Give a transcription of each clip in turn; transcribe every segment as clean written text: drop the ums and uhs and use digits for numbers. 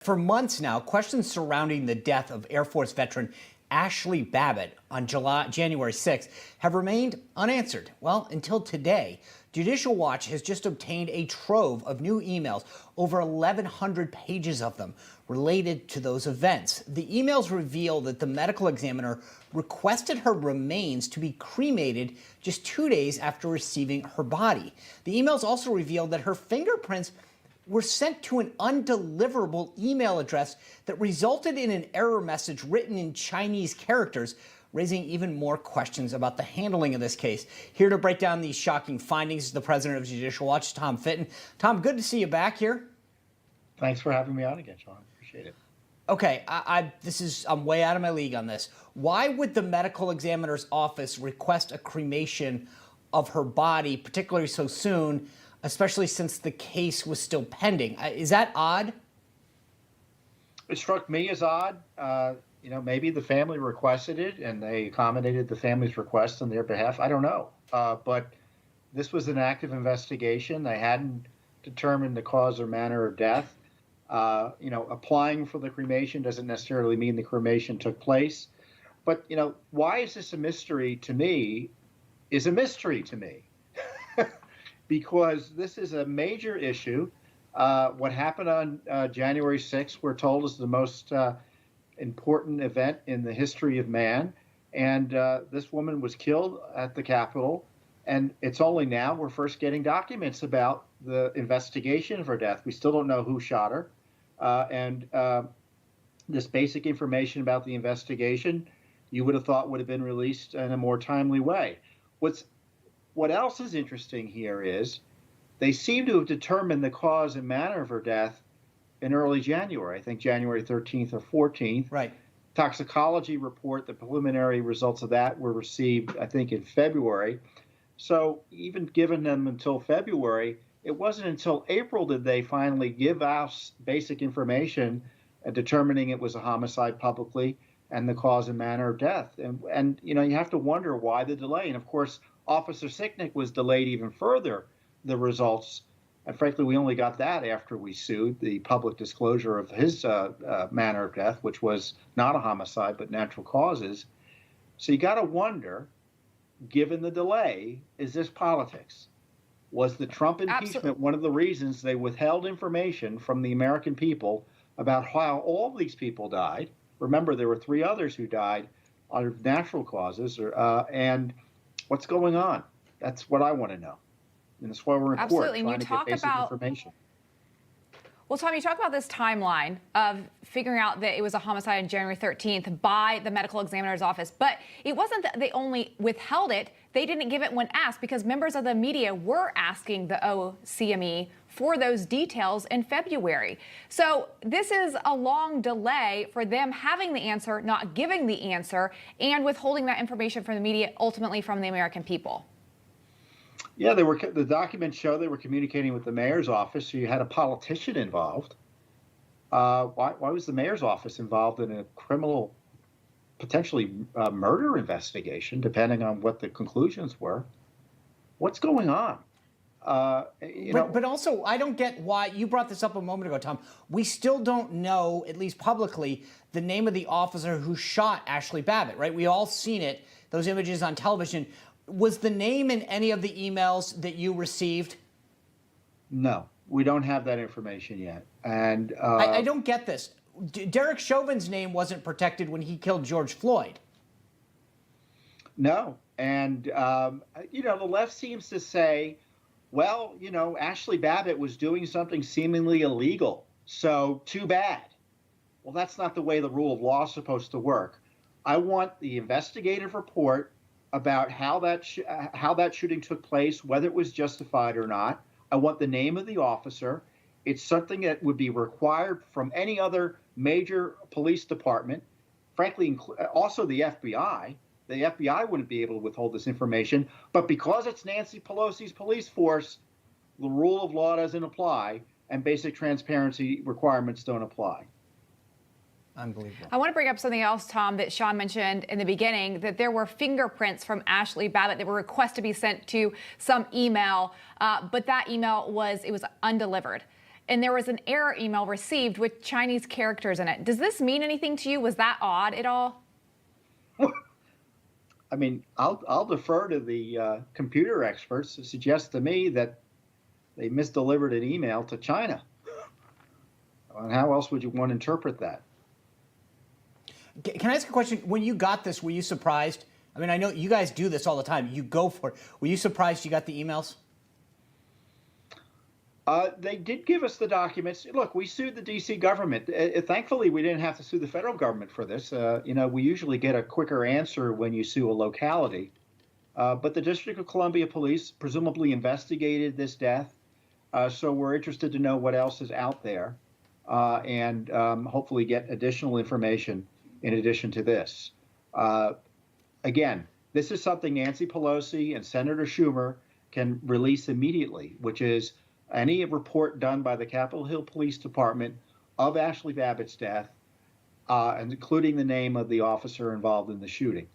For months now, questions surrounding the death of Air Force veteran Ashli Babbitt on January 6th have remained unanswered. Well, until today, Judicial Watch has just obtained a trove of new emails, over 1,100 pages of them, related to those events. The emails reveal that the medical examiner requested her remains to be cremated just 2 days after receiving her body. The emails also reveal that her fingerprints were sent to an undeliverable email address that resulted in an error message written in Chinese characters, raising even more questions about the handling of this case. Here to break down these shocking findings is the president of Judicial Watch, Tom Fitton. Tom, good to see you back here. Thanks for having me on again, Sean. Appreciate it. Okay, I'm way out of my league on this. Why would the medical examiner's office request a cremation of her body, particularly so soon, especially since the case was still pending? Is that odd? It struck me as odd. Maybe the family requested it and they accommodated the family's request on their behalf. I don't know. But this was an active investigation. They hadn't determined the cause or manner of death. Applying for the cremation doesn't necessarily mean the cremation took place. But, why is this a mystery to me is a mystery to me. Because this is a major issue. What happened on January 6th, we're told, is the most important event in the history of man. And this woman was killed at the Capitol. And it's only now we're first getting documents about the investigation of her death. We still don't know who shot her. And this basic information about the investigation, you would have thought would have been released in a more timely way. What else is interesting here is they seem to have determined the cause and manner of her death in early January, I think January 13th or 14th. Right. Toxicology report, the preliminary results of that were received, I think, in February. So even given them until February, it wasn't until April did they finally give us basic information determining it was a homicide publicly and the cause and manner of death. And you have to wonder why the delay. And of course, Officer Sicknick was delayed even further, the results. And frankly, we only got that after we sued, the public disclosure of his manner of death, which was not a homicide, but natural causes. So you got to wonder, given the delay, is this politics? Was the Trump impeachment one of the reasons they withheld information from the American people about how all these people died? Remember, there were 3 others who died of natural causes, and what's going on? That's what I want to know. And that's why we're in court trying to get basic information. Well, Tom, you talk about this timeline of figuring out that it was a homicide on January 13th by the medical examiner's office. But it wasn't that they only withheld it. They didn't give it when asked because members of the media were asking the OCME for those details in February. So this is a long delay for them having the answer, not giving the answer, and withholding that information from the media, ultimately from the American people. Yeah, the documents show they were communicating with the mayor's office, so you had a politician involved. Why was the mayor's office involved in a criminal, potentially murder investigation, depending on what the conclusions were? What's going on? But also, I don't get why you brought this up a moment ago, Tom. We still don't know, at least publicly, the name of the officer who shot Ashli Babbitt, right? We all seen it, those images on television. Was the name in any of the emails that you received? No, we don't have that information yet. And I don't get this. Derek Chauvin's name wasn't protected when he killed George Floyd. No. And, the left seems to say, well, Ashli Babbitt was doing something seemingly illegal, so too bad. Well, that's not the way the rule of law is supposed to work. I want the investigative report about how that shooting took place, whether it was justified or not. I want the name of the officer. It's something that would be required from any other major police department. Frankly, also the FBI. The FBI wouldn't be able to withhold this information. But because it's Nancy Pelosi's police force, the rule of law doesn't apply, and basic transparency requirements don't apply. Unbelievable. I want to bring up something else, Tom, that Sean mentioned in the beginning, that there were fingerprints from Ashli Babbitt that were requested to be sent to some email, but that email was undelivered. and there was an error email received with Chinese characters in it. Does this mean anything to you? Was that odd at all? I mean, I'll defer to the computer experts to suggest to me that they misdelivered an email to China. And how else would you want to interpret that? Can I ask a question? When you got this, were you surprised? I mean, I know you guys do this all the time. You go for it. Were you surprised you got the emails? They did give us the documents. Look, we sued the D.C. government. Thankfully, we didn't have to sue the federal government for this. We usually get a quicker answer when you sue a locality. But the District of Columbia Police presumably investigated this death. So we're interested to know what else is out there and hopefully get additional information in addition to this. Again, this is something Nancy Pelosi and Senator Schumer can release immediately, which is any report done by the Capitol Hill Police Department of Ashli Babbitt's death, and including the name of the officer involved in the shooting.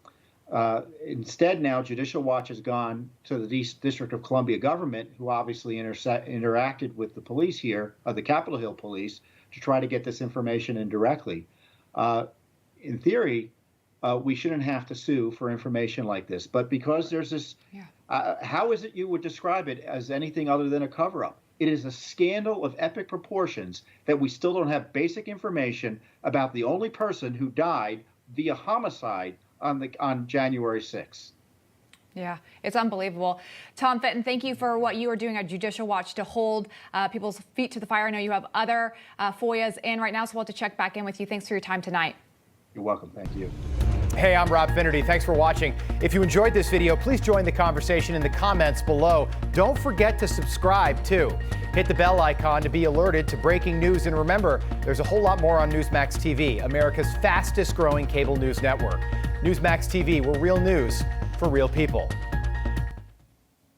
Instead, now Judicial Watch has gone to the District of Columbia government, who obviously interacted with the police here, the Capitol Hill Police, to try to get this information in directly. In theory, we shouldn't have to sue for information like this. But because there's this, how is it you would describe it as anything other than a cover-up? It is a scandal of epic proportions that we still don't have basic information about the only person who died via homicide on January 6th. Yeah, it's unbelievable. Tom Fitton, thank you for what you are doing at Judicial Watch to hold people's feet to the fire. I know you have other FOIAs in right now, so we'll have to check back in with you. Thanks for your time tonight. You're welcome. Thank you. Hey, I'm Rob Finnerty. Thanks for watching. If you enjoyed this video, please join the conversation in the comments below. Don't forget to subscribe, too. Hit the bell icon to be alerted to breaking news. And remember, there's a whole lot more on Newsmax TV, America's fastest growing cable news network. Newsmax TV, we're real news for real people.